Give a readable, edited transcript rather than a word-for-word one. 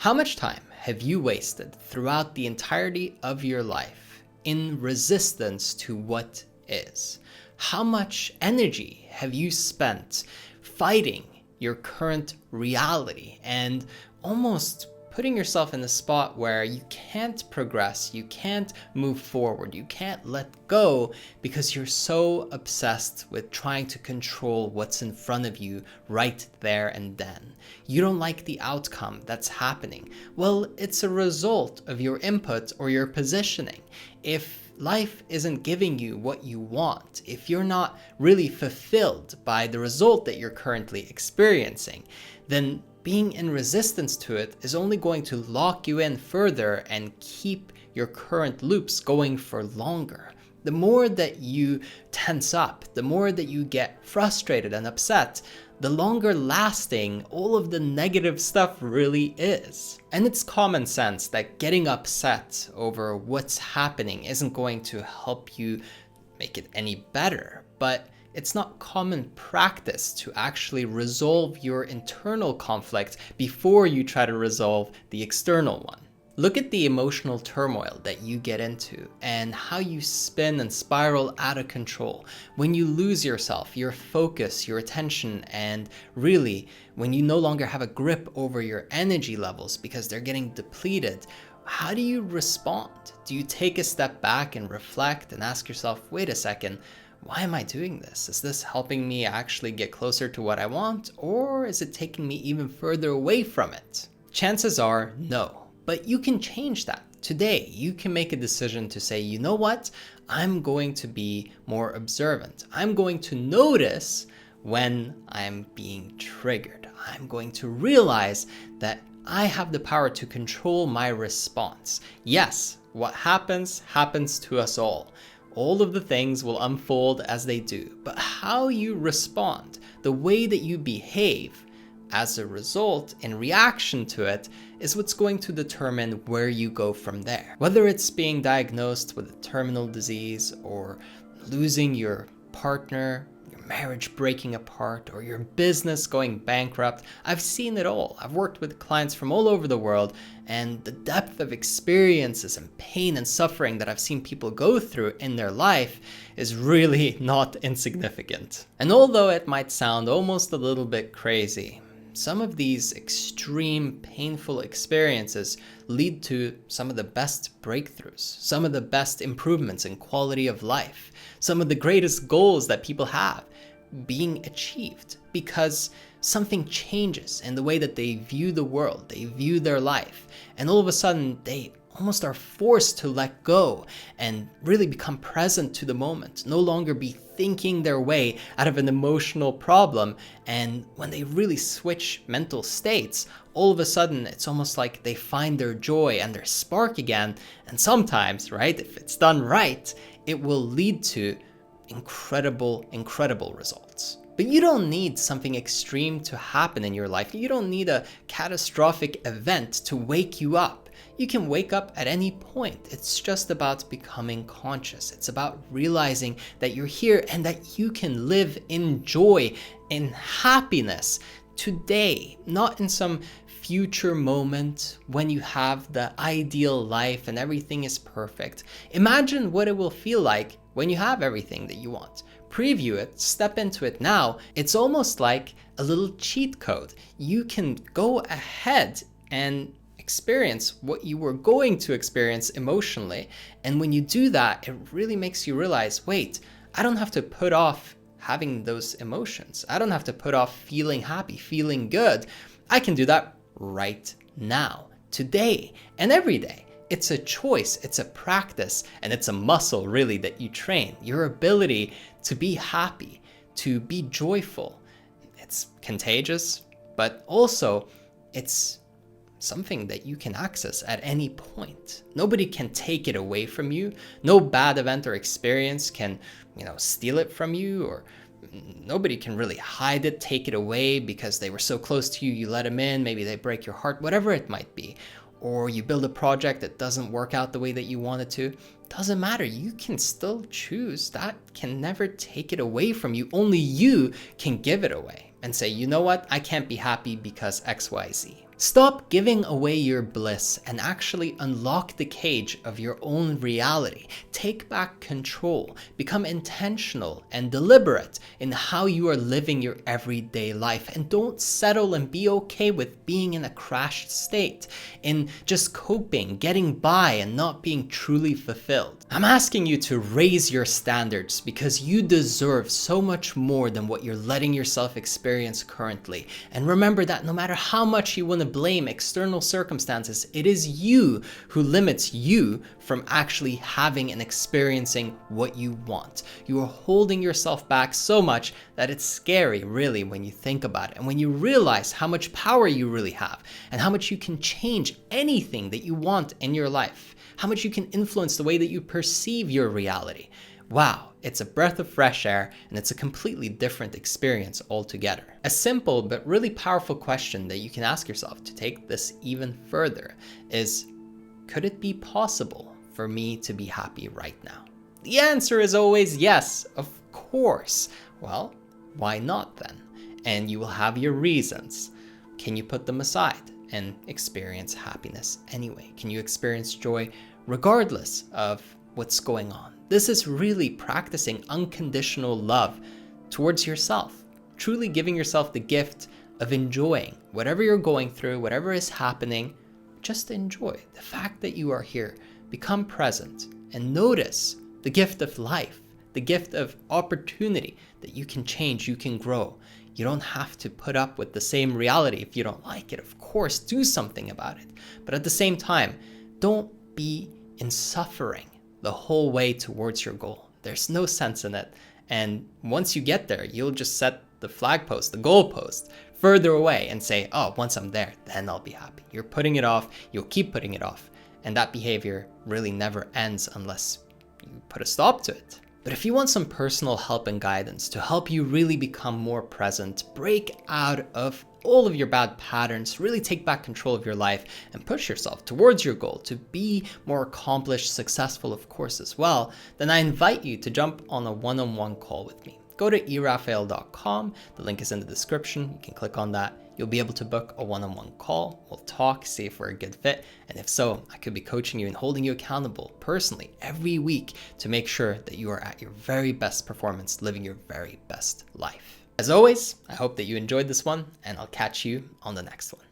How much time have you wasted throughout the entirety of your life in resistance to what is? How much energy have you spent fighting your current reality and almost putting yourself in a spot where you can't progress, you can't move forward, you can't let go because you're so obsessed with trying to control what's in front of you right there and then? You don't like the outcome that's happening. Well, it's a result of your input or your positioning. If life isn't giving you what you want, if you're not really fulfilled by the result that you're currently experiencing, then being in resistance to it is only going to lock you in further and keep your current loops going for longer. The more that you tense up, the more that you get frustrated and upset, the longer lasting all of the negative stuff really is. And it's common sense that getting upset over what's happening isn't going to help you make it any better, but it's not common practice to actually resolve your internal conflict before you try to resolve the external one. Look at the emotional turmoil that you get into and how you spin and spiral out of control when you lose yourself, your focus, your attention, and really when you no longer have a grip over your energy levels because they're getting depleted. How do you respond? Do you take a step back and reflect and ask yourself, wait a second, why am I doing this? Is this helping me actually get closer to what I want, or is it taking me even further away from it? Chances are no. But you can change that. Today, you can make a decision to say, you know what? I'm going to be more observant. I'm going to notice when I'm being triggered. I'm going to realize that I have the power to control my response. Yes, what happens to us all. All of the things will unfold as they do, but how you respond, the way that you behave, as a result, in reaction to it, is what's going to determine where you go from there. Whether it's being diagnosed with a terminal disease, or losing your partner, your marriage breaking apart, or your business going bankrupt, I've seen it all. I've worked with clients from all over the world, and the depth of experiences and pain and suffering that I've seen people go through in their life is really not insignificant. And although it might sound almost a little bit crazy, some of these extreme, painful experiences lead to some of the best breakthroughs, some of the best improvements in quality of life, some of the greatest goals that people have being achieved because something changes in the way that they view the world, they view their life, and all of a sudden they almost are forced to let go and really become present to the moment, no longer be thinking their way out of an emotional problem. And when they really switch mental states, all of a sudden it's almost like they find their joy and their spark again. And sometimes, right, if it's done right, it will lead to incredible results. But you don't need something extreme to happen in your life. You don't need a catastrophic event to wake you up. You can wake up at any point. It's just about becoming conscious. It's about realizing that you're here and that you can live in joy, in happiness today, not in some future moment when you have the ideal life and everything is perfect. Imagine what it will feel like when you have everything that you want. Preview it, step into it now. It's almost like a little cheat code. You can go ahead and experience what you were going to experience emotionally. And when you do that, it really makes you realize, wait, I don't have to put off having those emotions. I don't have to put off feeling happy, feeling good. I can do that right now, today, and every day. It's a choice, it's a practice, and it's a muscle really that you train. Your ability to be happy, to be joyful. It's contagious, but also it's something that you can access at any point. Nobody can take it away from you. No bad event or experience can, steal it from you, or nobody can really hide it, take it away because they were so close to you, you let them in, maybe they break your heart, whatever it might be. Or you build a project that doesn't work out the way that you want it to. Doesn't matter, you can still choose. That can never take it away from you. Only you can give it away and say, you know what, I can't be happy because XYZ. Stop giving away your bliss and actually unlock the cage of your own reality. Take back control. Become intentional and deliberate in how you are living your everyday life. And don't settle and be okay with being in a crashed state, in just coping, getting by, and not being truly fulfilled. I'm asking you to raise your standards because you deserve so much more than what you're letting yourself experience currently. And remember that no matter how much you want to blame external circumstances, it is you who limits you from actually having and experiencing what you want. You are holding yourself back so much that it's scary, really, when you think about it. And when you realize how much power you really have and how much you can change anything that you want in your life, how much you can influence the way that you perceive your reality. Wow, it's a breath of fresh air, and it's a completely different experience altogether. A simple but really powerful question that you can ask yourself to take this even further is, could it be possible for me to be happy right now? The answer is always yes, of course. Well, why not then? And you will have your reasons. Can you put them aside and experience happiness anyway? Can you experience joy regardless of what's going on? This is really practicing unconditional love towards yourself, truly giving yourself the gift of enjoying whatever you're going through, whatever is happening. Just enjoy the fact that you are here. Become present and notice the gift of life, the gift of opportunity that you can change, you can grow. You don't have to put up with the same reality if you don't like it. Of course, do something about it. But at the same time, don't be in suffering the whole way towards your goal. There's no sense in it. And once you get there, you'll just set the flag post, the goal post, further away and say, oh, once I'm there, then I'll be happy. You're putting it off. You'll keep putting it off. And that behavior really never ends unless you put a stop to it. But if you want some personal help and guidance to help you really become more present, break out of all of your bad patterns, really take back control of your life and push yourself towards your goal to be more accomplished, successful, of course, as well, then I invite you to jump on a one-on-one call with me. Go to erafael.com. The link is in the description. You can click on that. You'll be able to book a one-on-one call. We'll talk, see if we're a good fit. And if so, I could be coaching you and holding you accountable personally every week to make sure that you are at your very best performance, living your very best life. As always, I hope that you enjoyed this one, and I'll catch you on the next one.